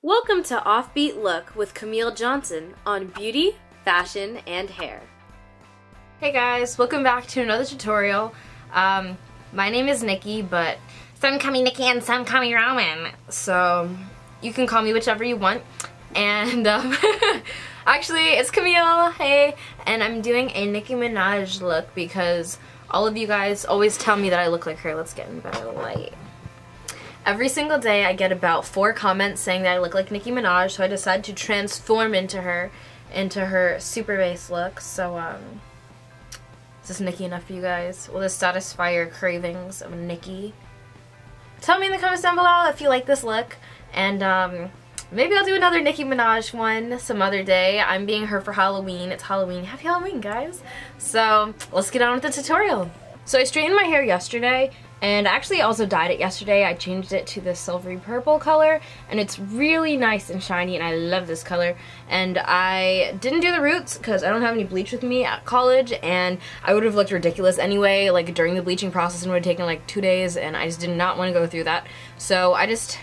Welcome to Offbeat Look with Camille Johnson on beauty, fashion, and hair. Hey guys, welcome back to another tutorial. My name is Nikki, but some call me Nikki and some call me Roman. So you can call me whichever you want. And actually, it's Camille, hey, and I'm doing a Nicki Minaj look because all of you guys always tell me that I look like her. Let's get in better light. Every single day I get about 4 comments saying that I look like Nicki Minaj, so I decided to transform into her super base look. So is this Nicki enough for you guys? Will this satisfy your cravings of Nicki? Tell me in the comments down below if you like this look, and maybe I'll do another Nicki Minaj one some other day. I'm being her for Halloween. It's Halloween. Happy Halloween, guys. So let's get on with the tutorial. So I straightened my hair yesterday, and actually also dyed it yesterday. I changed it to this silvery purple color, and it's really nice and shiny, and I love this color. And I didn't do the roots because I don't have any bleach with me at college, and I would have looked ridiculous anyway, like during the bleaching process, and it would have taken like 2 days, and I just did not want to go through that. So I just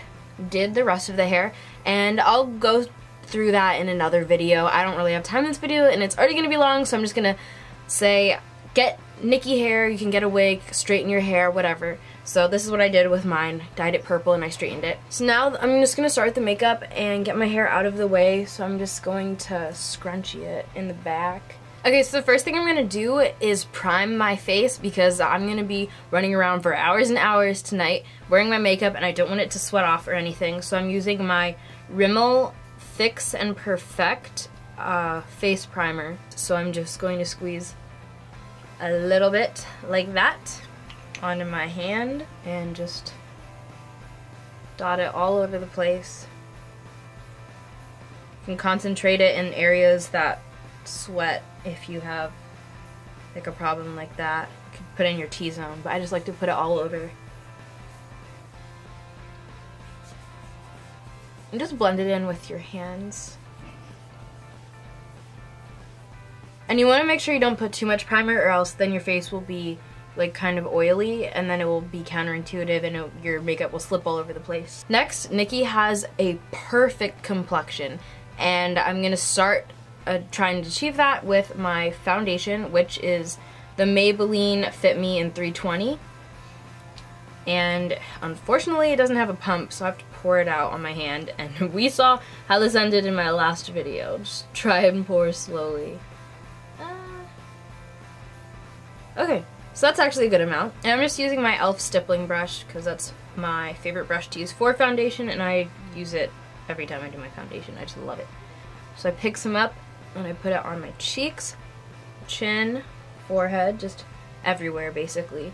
did the rest of the hair, and I'll go through that in another video. I don't really have time in this video, and it's already going to be long, so I'm just going to say, get Nicki hair, you can get a wig, straighten your hair, whatever. So this is what I did with mine. Dyed it purple and I straightened it. So now I'm just going to start with the makeup and get my hair out of the way. So I'm just going to scrunchie it in the back. Okay, so the first thing I'm going to do is prime my face because I'm going to be running around for hours and hours tonight wearing my makeup, and I don't want it to sweat off or anything. So I'm using my Rimmel Fix and Perfect face primer. So I'm just going to squeeze a little bit like that onto my hand and just dot it all over the place. You can concentrate it in areas that sweat if you have like a problem like that. You can put it in your T-zone, but I just like to put it all over. And just blend it in with your hands. And you want to make sure you don't put too much primer, or else then your face will be like kind of oily, and then it will be counterintuitive, and your makeup will slip all over the place. Next, Nicki has a perfect complexion, and I'm going to start trying to achieve that with my foundation, which is the Maybelline Fit Me in 320. And unfortunately it doesn't have a pump, so I have to pour it out on my hand, and we saw how this ended in my last video. Just try and pour slowly. Okay, so that's actually a good amount. And I'm just using my e.l.f. stippling brush because that's my favorite brush to use for foundation, and I use it every time I do my foundation. I just love it. So I pick some up and I put it on my cheeks, chin, forehead, just everywhere basically.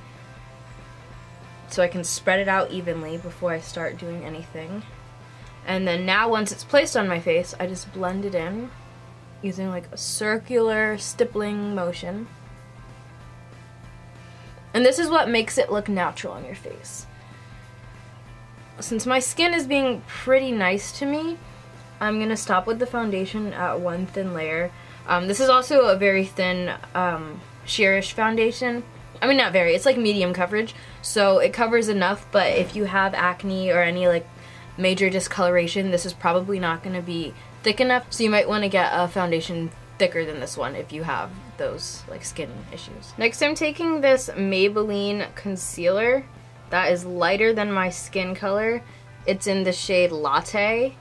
So I can spread it out evenly before I start doing anything. And then now once it's placed on my face, I just blend it in using like a circular stippling motion. And this is what makes it look natural on your face. Since my skin is being pretty nice to me, I'm going to stop with the foundation at one thin layer. This is also a very thin sheerish foundation. I mean, not very, it's like medium coverage, so it covers enough, but if you have acne or any like major discoloration, this is probably not going to be thick enough, so you might want to get a foundation thicker than this one if you have those like skin issues. Next, I'm taking this Maybelline concealer that is lighter than my skin color. It's in the shade Latte,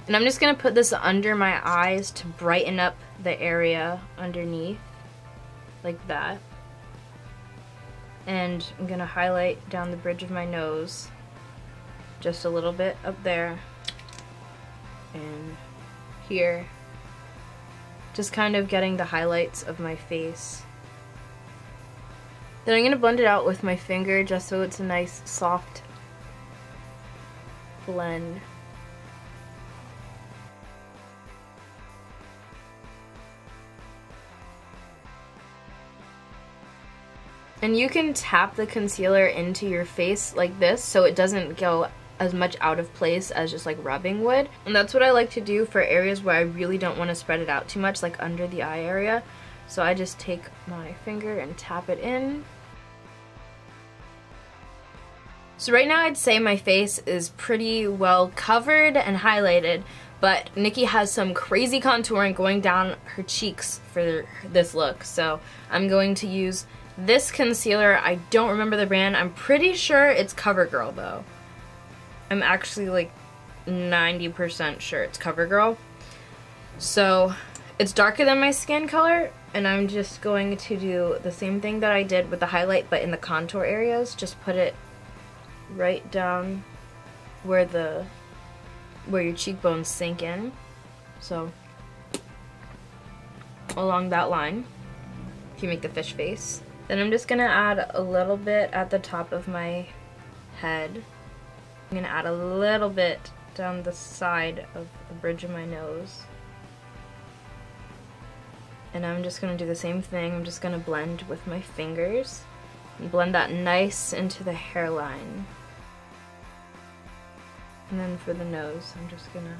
and I'm just gonna put this under my eyes to brighten up the area underneath like that. And I'm gonna highlight down the bridge of my nose just a little bit up there and here. Just kind of getting the highlights of my face. Then I'm going to blend it out with my finger just so it's a nice soft blend. And you can tap the concealer into your face like this so it doesn't go as much out of place as just like rubbing would. And that's what I like to do for areas where I really don't want to spread it out too much, like under the eye area. So I just take my finger and tap it in. So right now I'd say my face is pretty well covered and highlighted, but Nicki has some crazy contouring going down her cheeks for this look. So I'm going to use this concealer. I don't remember the brand. I'm pretty sure it's CoverGirl though. I'm actually like 90% sure it's CoverGirl. So it's darker than my skin color, and I'm just going to do the same thing that I did with the highlight but in the contour areas. Just put it right down where your cheekbones sink in. So along that line, if you make the fish face. Then I'm just gonna add a little bit at the top of my head. I'm gonna add a little bit down the side of the bridge of my nose. And I'm just gonna do the same thing. I'm just gonna blend with my fingers and blend that nice into the hairline. And then for the nose, I'm just gonna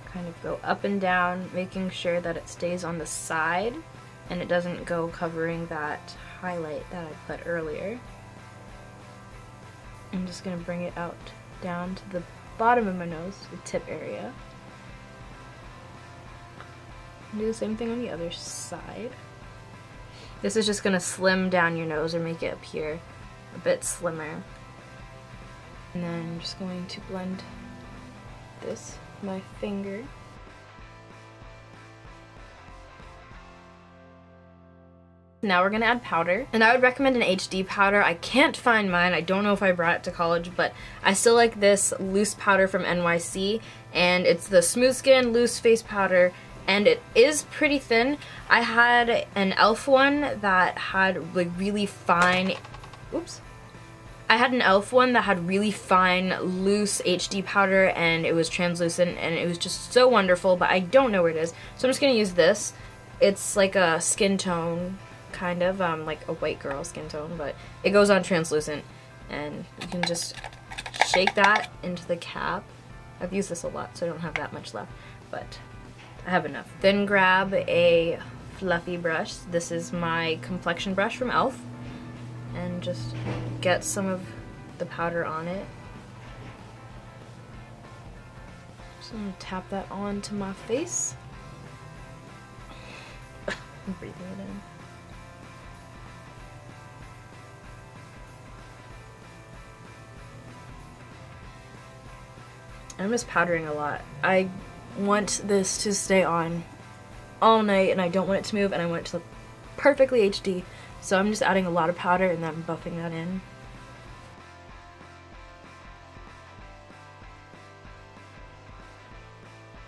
kind of go up and down, making sure that it stays on the side and it doesn't go covering that highlight that I put earlier. I'm just gonna bring it out down to the bottom of my nose, the tip area. And do the same thing on the other side. This is just gonna slim down your nose or make it appear a bit slimmer. And then I'm just going to blend this with my finger. Now we're gonna add powder, and I would recommend an HD powder. I can't find mine. I don't know if I brought it to college, but I still like this loose powder from NYC, and it's the Smooth Skin Loose Face Powder, and it is pretty thin. I had an e.l.f. one that had like really fine, I had an e.l.f. one that had really fine, loose HD powder, and it was translucent, and it was just so wonderful, but I don't know where it is. So I'm just gonna use this. It's like a skin tone, kind of, like a white girl skin tone, but it goes on translucent, and you can just shake that into the cap. I've used this a lot, so I don't have that much left, but I have enough. Then grab a fluffy brush. This is my complexion brush from e.l.f. and just get some of the powder on it. Just gonna tap that onto my face. I'm breathing it in. I'm just powdering a lot. I want this to stay on all night, and I don't want it to move, and I want it to look perfectly HD. So I'm just adding a lot of powder and then buffing that in.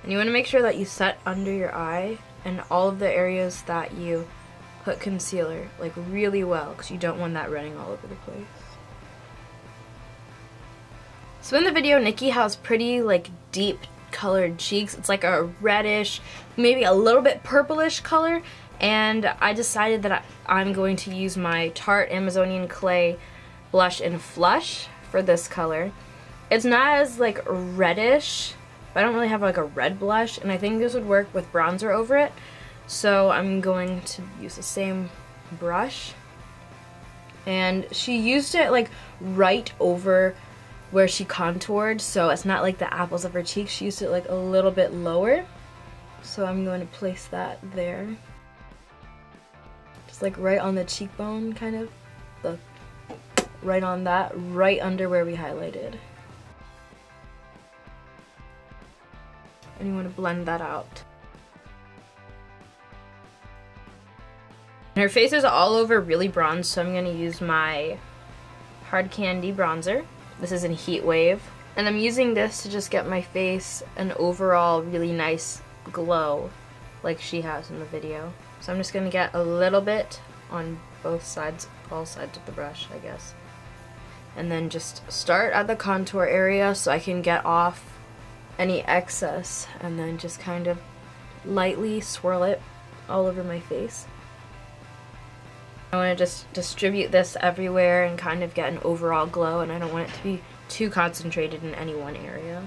And you want to make sure that you set under your eye and all of the areas that you put concealer like really well, because you don't want that running all over the place. So in the video, Nicki has pretty like deep colored cheeks. It's like a reddish, maybe a little bit purplish color, and I decided that I'm going to use my Tarte Amazonian Clay blush in Flush for this color. It's not as like reddish, but I don't really have like a red blush, and I think this would work with bronzer over it. So I'm going to use the same brush, and she used it like right over where she contoured, so it's not like the apples of her cheeks. She used it like a little bit lower, so I'm going to place that there, just like right on the cheekbone, kind of, look, right on that, right under where we highlighted. And you want to blend that out. And her face is all over really bronzed, so I'm going to use my Hard Candy bronzer. This is in Heat Wave, and I'm using this to just get my face an overall really nice glow like she has in the video. So I'm just going to get a little bit on both sides, all sides of the brush, I guess. And then just start at the contour area so I can get off any excess, and then just kind of lightly swirl it all over my face. I want to just distribute this everywhere and kind of get an overall glow, and I don't want it to be too concentrated in any one area.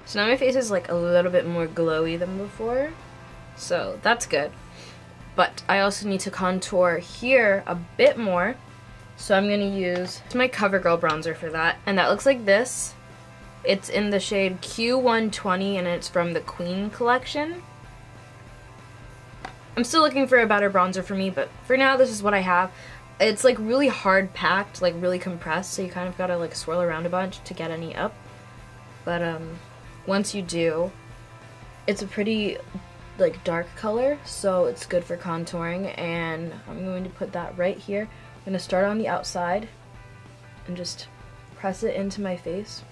So now my face is like a little bit more glowy than before, so that's good. But I also need to contour here a bit more. So I'm going to use my CoverGirl bronzer for that. And that looks like this. It's in the shade Q120 and it's from the Queen collection. I'm still looking for a better bronzer for me, but for now this is what I have. It's like really hard packed, like really compressed, so you kind of gotta like swirl around a bunch to get any up. But once you do, it's a pretty like dark color, so it's good for contouring, and I'm going to put that right here. I'm gonna start on the outside and just press it into my face,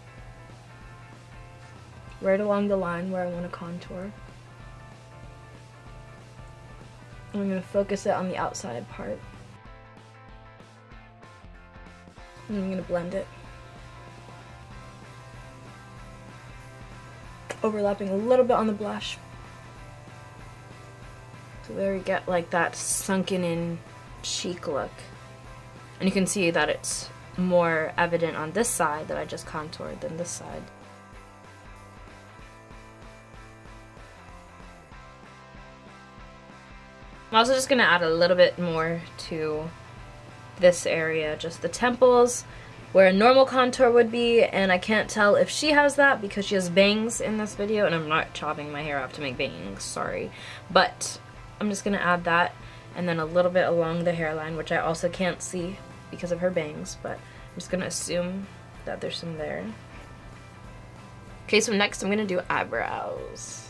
right along the line where I want to contour. And I'm gonna focus it on the outside part. And I'm going to blend it. Overlapping a little bit on the blush. So there we get like that sunken in cheek look. And you can see that it's more evident on this side that I just contoured than this side. I'm also just going to add a little bit more to this area, just the temples where a normal contour would be, and I can't tell if she has that because she has bangs in this video, and I'm not chopping my hair off to make bangs, sorry. But I'm just gonna add that, and then a little bit along the hairline, which I also can't see because of her bangs, but I'm just gonna assume that there's some there. Okay, so next I'm gonna do eyebrows.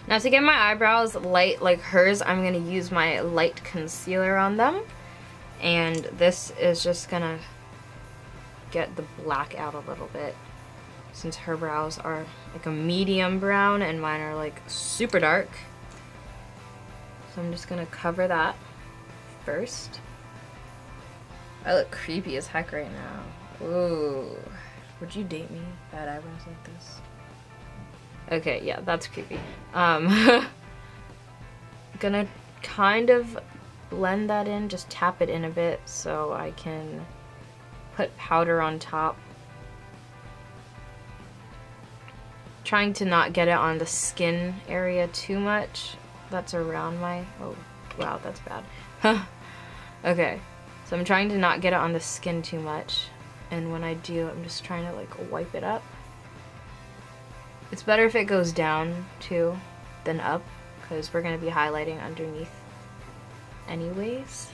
Now to get my eyebrows light like hers, I'm gonna use my light concealer on them. And this is just gonna get the black out a little bit, since her brows are like a medium brown and mine are like super dark. So I'm just gonna cover that first. I look creepy as heck right now. Ooh. Would you date me? Bad eyebrows like this? Okay, yeah, that's creepy. Gonna kind of blend that in, just tap it in a bit so I can put powder on top. Trying to not get it on the skin area too much. That's around my, oh wow, that's bad. Okay, so I'm trying to not get it on the skin too much, and when I do, I'm just trying to like wipe it up. It's better if it goes down too than up, because we're going to be highlighting underneath anyways.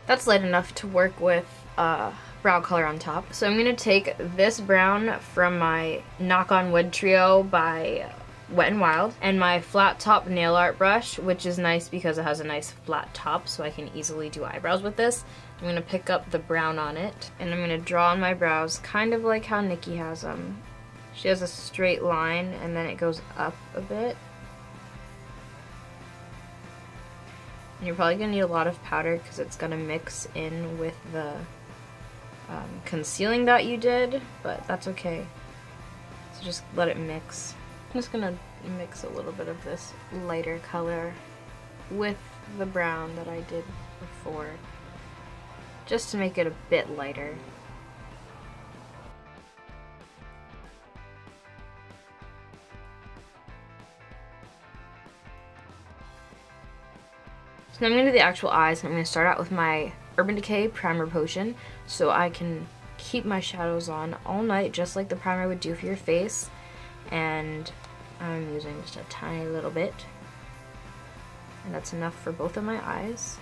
That's light enough to work with brow color on top. So I'm going to take this brown from my Knock on Wood trio by Wet n Wild, and my flat top nail art brush, which is nice because it has a nice flat top, so I can easily do eyebrows with this. I'm going to pick up the brown on it, and I'm going to draw on my brows kind of like how Nicki has them. She has a straight line and then it goes up a bit. And you're probably going to need a lot of powder because it's going to mix in with the concealing that you did, but that's okay. So just let it mix. I'm just going to mix a little bit of this lighter color with the brown that I did before, just to make it a bit lighter. So now I'm going to do the actual eyes, and I'm going to start out with my Urban Decay Primer Potion so I can keep my shadows on all night just like the primer would do for your face. And I'm using just a tiny little bit, and that's enough for both of my eyes.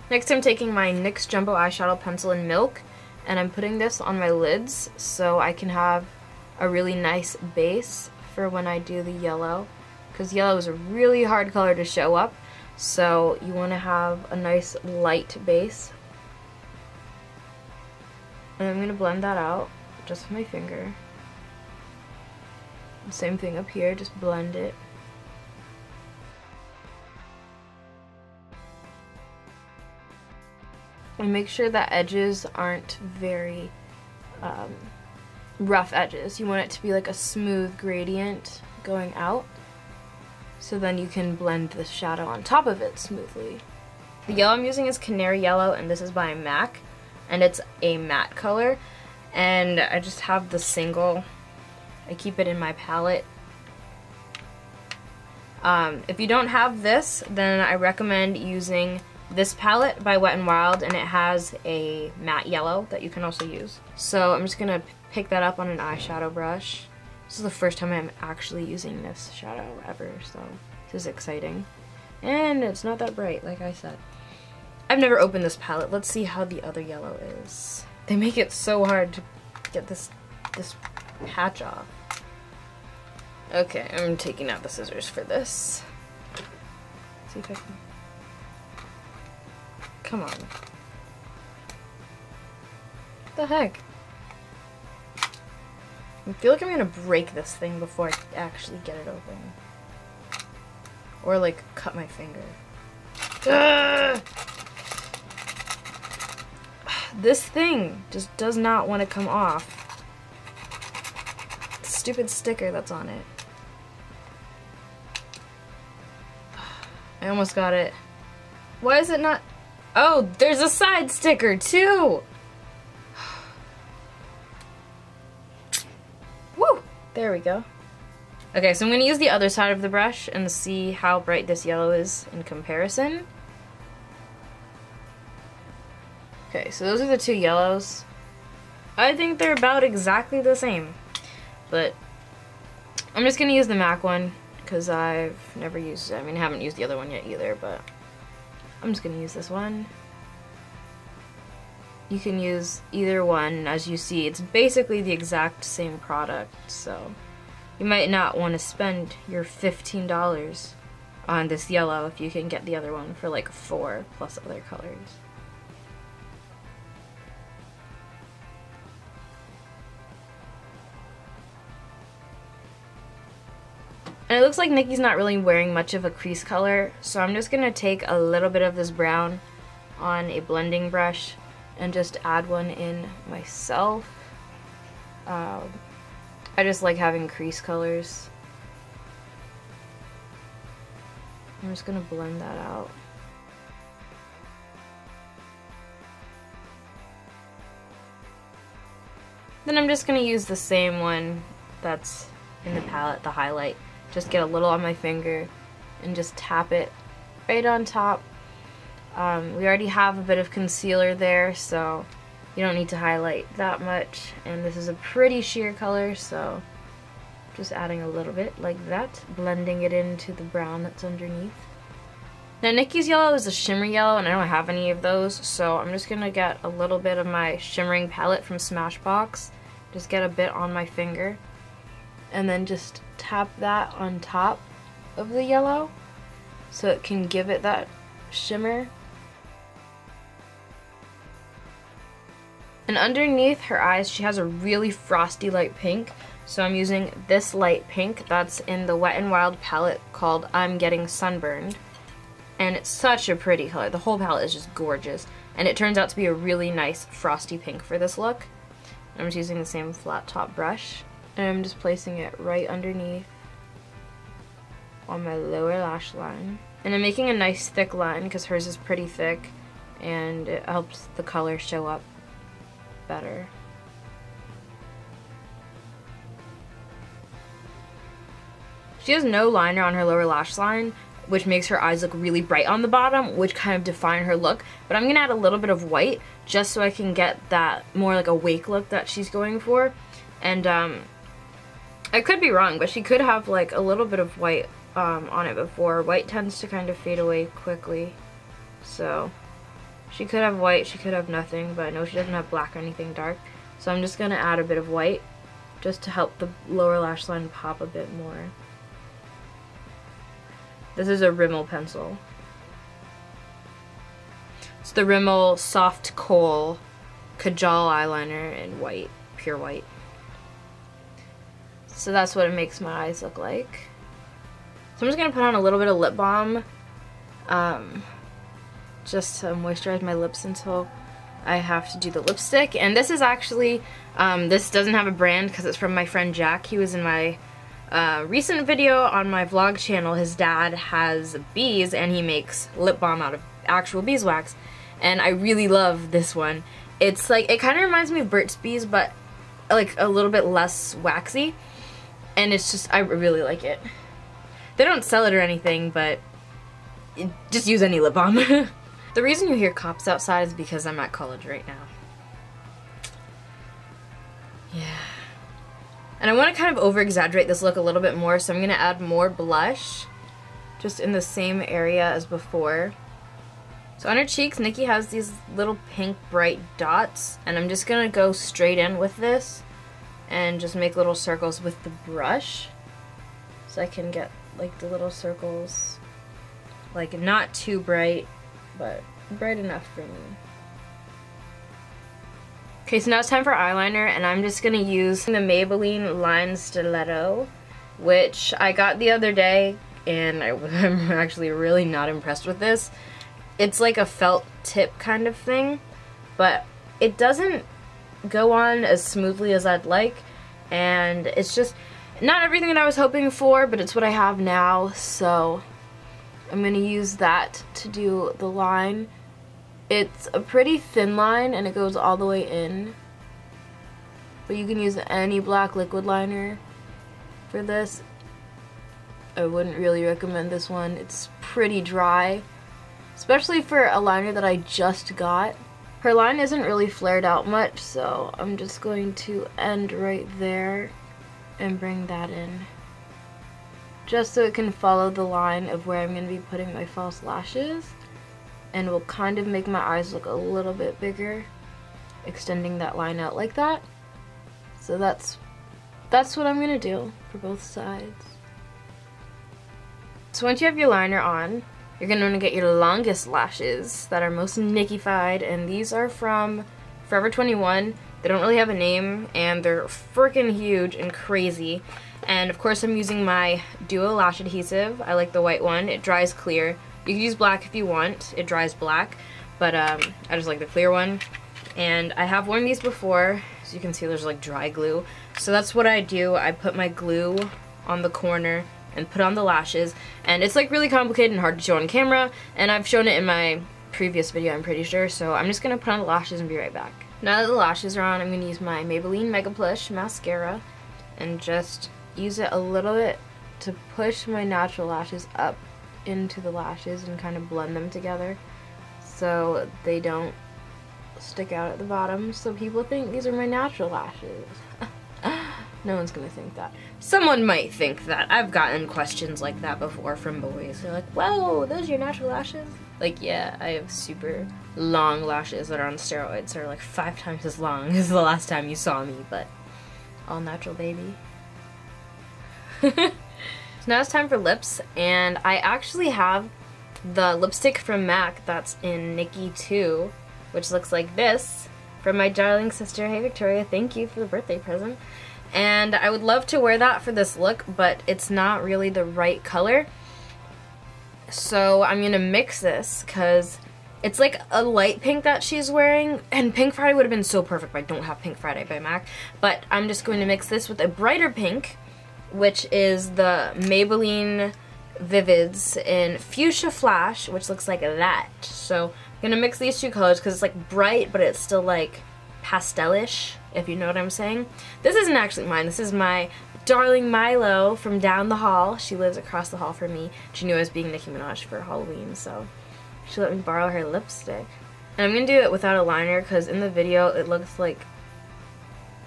Next I'm taking my NYX Jumbo Eyeshadow Pencil in Milk, and I'm putting this on my lids so I can have a really nice base for when I do the yellow, because yellow is a really hard color to show up, so you want to have a nice light base. And I'm going to blend that out just with my finger. Same thing up here, just blend it. And make sure that edges aren't very rough edges. You want it to be like a smooth gradient going out. so then you can blend the shadow on top of it smoothly. The yellow I'm using is Canary Yellow, and this is by MAC, and it's a matte color, and I just have the single. I keep it in my palette. If you don't have this, then I recommend using this palette by Wet n Wild, and it has a matte yellow that you can also use. So I'm just gonna pick that up on an eyeshadow brush. This is the first time I'm actually using this shadow ever, so this is exciting. And it's not that bright, like I said. I've never opened this palette. Let's see how the other yellow is. They make it so hard to get this patch off. Okay, I'm taking out the scissors for this. See if I can... Come on. What the heck? I feel like I'm gonna break this thing before I actually get it open. Or like cut my finger. Ugh! This thing just does not want to come off. Stupid sticker that's on it. I almost got it. Why is it not? Oh, there's a side sticker too! Woo! There we go. Okay, so I'm going to use the other side of the brush and see how bright this yellow is in comparison. Okay, so those are the two yellows. I think they're about exactly the same. But I'm just going to use the MAC one because I've never used it. I mean, I haven't used the other one yet either, but I'm just going to use this one. You can use either one. As you see, it's basically the exact same product, so you might not want to spend your $15 on this yellow if you can get the other one for like $4 plus other colors. And it looks like Nicki's not really wearing much of a crease color, so I'm just going to take a little bit of this brown on a blending brush and just add one in myself. I just like having crease colors. I'm just going to blend that out. Then I'm just going to use the same one that's in the palette, the highlight. Just get a little on my finger and just tap it right on top. We already have a bit of concealer there, so you don't need to highlight that much. And this is a pretty sheer color, so just adding a little bit like that, blending it into the brown that's underneath. Now Nicki's yellow is a shimmer yellow, and I don't have any of those, so I'm just going to get a little bit of my shimmering palette from Smashbox. Just get a bit on my finger, and then just tap that on top of the yellow so it can give it that shimmer. And underneath her eyes she has a really frosty light pink, so I'm using this light pink that's in the Wet n Wild palette called I'm Getting Sunburned, and it's such a pretty color. The whole palette is just gorgeous, and it turns out to be a really nice frosty pink for this look. I'm just using the same flat top brush, and I'm just placing it right underneath on my lower lash line. And I'm making a nice thick line because hers is pretty thick and it helps the color show up better. She has no liner on her lower lash line, which makes her eyes look really bright on the bottom, which kind of define her look. But I'm going to add a little bit of white just so I can get that more like awake look that she's going for. And I could be wrong, but she could have like a little bit of white on it before. White tends to kind of fade away quickly, so she could have white, she could have nothing, but I know she doesn't have black or anything dark, so I'm just going to add a bit of white just to help the lower lash line pop a bit more. This is a Rimmel pencil. It's the Rimmel Soft Kohl Kajal eyeliner in white, pure white. So that's what it makes my eyes look like. So I'm just going to put on a little bit of lip balm just to moisturize my lips until I have to do the lipstick. And this is actually, this doesn't have a brand because it's from my friend Jack. He was in my recent video on my vlog channel, his dad has bees and he makes lip balm out of actual beeswax. And I really love this one. It's like, it kind of reminds me of Burt's Bees, but like a little bit less waxy. And it's just, I really like it. They don't sell it or anything, but just use any lip balm. The reason you hear cops outside is because I'm at college right now. Yeah. And I want to kind of over-exaggerate this look a little bit more, so I'm going to add more blush, just in the same area as before. So on her cheeks, Nicki has these little pink bright dots, and I'm just going to go straight in with this, and just make little circles with the brush, so I can get like the little circles, like not too bright, but bright enough for me. Okay, so now it's time for eyeliner, and I'm just going to use the Maybelline Line Stiletto, which I got the other day, and I'm actually really not impressed with this. It's like a felt tip kind of thing, but it doesn't go on as smoothly as I'd like, and it's just not everything that I was hoping for, but it's what I have now, so I'm going to use that to do the line. It's a pretty thin line and it goes all the way in, but you can use any black liquid liner for this. I wouldn't really recommend this one. It's pretty dry, especially for a liner that I just got. Her line isn't really flared out much, so I'm just going to end right there and bring that in, just so it can follow the line of where I'm going to be putting my false lashes. And will kind of make my eyes look a little bit bigger, extending that line out like that. So that's what I'm gonna do for both sides. So once you have your liner on, you're gonna want to get your longest lashes that are most Nicki-fied, and these are from Forever 21. They don't really have a name, and they're freaking huge and crazy. And of course I'm using my Duo Lash Adhesive. I like the white one. It dries clear. You can use black if you want, it dries black, but I just like the clear one. And I have worn these before, as you can see there's like dry glue. So that's what I do, I put my glue on the corner and put on the lashes. And it's like really complicated and hard to show on camera, and I've shown it in my previous video, I'm pretty sure. So I'm just going to put on the lashes and be right back. Now that the lashes are on, I'm going to use my Maybelline Mega Plush mascara and just use it a little bit to push my natural lashes up into the lashes and kind of blend them together so they don't stick out at the bottom, so people think these are my natural lashes. No one's gonna think that. Someone might think that. I've gotten questions like that before from boys. They're like, whoa, those are your natural lashes? Like, yeah, I have super long lashes that are on steroids. They're like 5 times as long as the last time you saw me, but all natural, baby. So now it's time for lips, and I actually have the lipstick from MAC that's in Nicki 2, which looks like this, from my darling sister. Hey Victoria, thank you for the birthday present. And I would love to wear that for this look, but it's not really the right color. So I'm gonna mix this, because it's like a light pink that she's wearing, and Pink Friday would have been so perfect, but I don't have Pink Friday by MAC. But I'm just going to mix this with a brighter pink, which is the Maybelline Vivids in Fuchsia Flash, which looks like that. So I'm gonna mix these two colors because it's like bright, but it's still like pastelish, if you know what I'm saying. This isn't actually mine. This is my darling Milo from down the hall. She lives across the hall from me. She knew I was being Nicki Minaj for Halloween, so she let me borrow her lipstick. And I'm gonna do it without a liner because in the video it looks like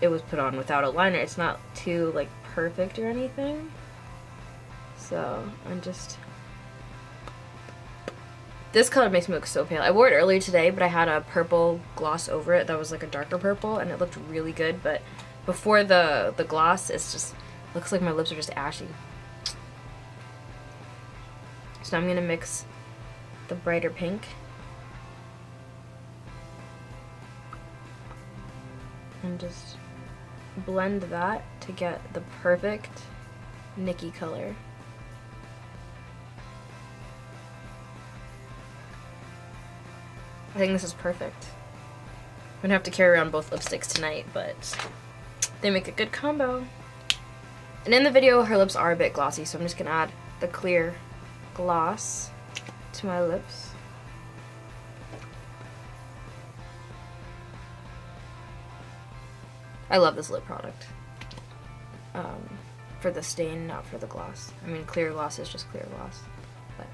it was put on without a liner. It's not too like perfect or anything. So I'm just, this color makes me look so pale. I wore it earlier today, but I had a purple gloss over it that was like a darker purple, and it looked really good. But before the gloss, it's just looks like my lips are just ashy. So I'm gonna mix the brighter pink and just blend that to get the perfect Nicki color. I think this is perfect. I'm gonna have to carry around both lipsticks tonight, but they make a good combo. And in the video, her lips are a bit glossy, so I'm just gonna add the clear gloss to my lips. I love this lip product. For the stain, not for the gloss. I mean, clear gloss is just clear gloss. But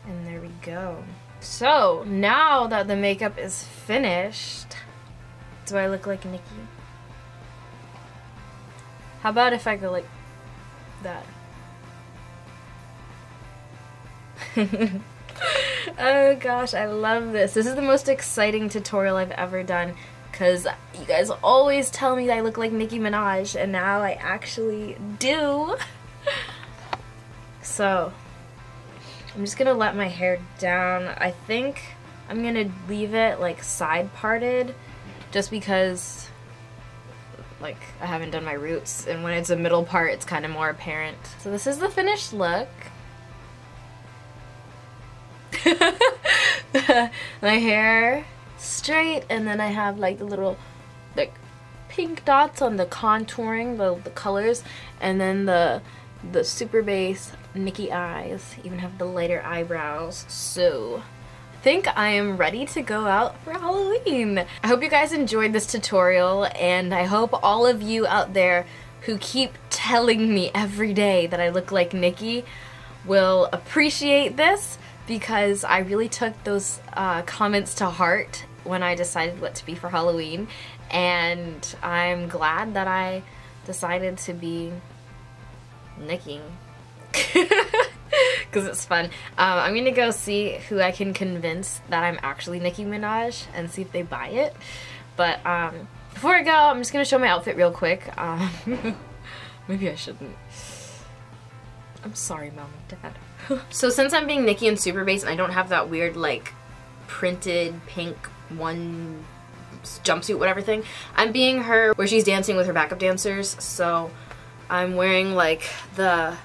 and there we go. So, now that the makeup is finished, do I look like Nicki? How about if I go like that? Oh gosh, I love this. This is the most exciting tutorial I've ever done because you guys always tell me that I look like Nicki Minaj, and now I actually do. So, I'm just gonna let my hair down. I think I'm gonna leave it like side parted just because like I haven't done my roots, and when it's a middle part it's kind of more apparent. So this is the finished look. My hair straight, and then I have like the little like pink dots on the contouring, the colors, and then the super base Nicki eyes, even have the lighter eyebrows. So I think I am ready to go out for Halloween. I hope you guys enjoyed this tutorial, and I hope all of you out there who keep telling me every day that I look like Nicki will appreciate this, because I really took those comments to heart when I decided what to be for Halloween, and I'm glad that I decided to be Nicki because it's fun. I'm gonna go see who I can convince that I'm actually Nicki Minaj and see if they buy it. But before I go, I'm just gonna show my outfit real quick. Maybe I shouldn't. I'm sorry, Mom and Dad. So since I'm being Nicki in Super Base and I don't have that weird like printed pink one jumpsuit whatever thing, I'm being her where she's dancing with her backup dancers. So I'm wearing like the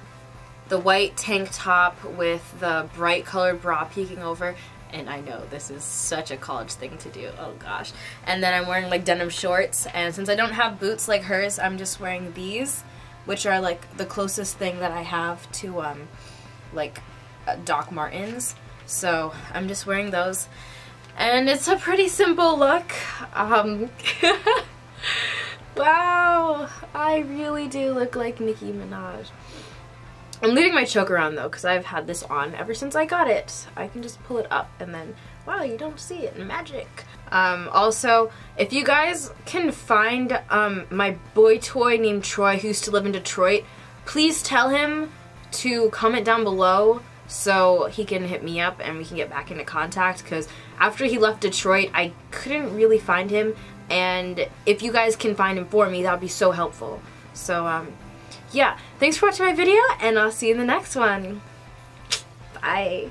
white tank top with the bright colored bra peeking over, and I know this is such a college thing to do, oh gosh. And then I'm wearing like denim shorts, and since I don't have boots like hers, I'm just wearing these, which are like the closest thing that I have to like Doc Martens. So I'm just wearing those, and it's a pretty simple look. Wow, I really do look like Nicki Minaj. I'm leaving my choker on though, because I've had this on ever since I got it. I can just pull it up and then, wow, you don't see it. Magic. Also, if you guys can find my boy toy named Troy who used to live in Detroit, please tell him to comment down below so he can hit me up and we can get back into contact, because after he left Detroit I couldn't really find him, and if you guys can find him for me, that would be so helpful. So yeah, thanks for watching my video, and I'll see you in the next one. Bye.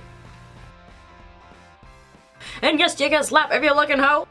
And yes, you can slap if you're looking hoe.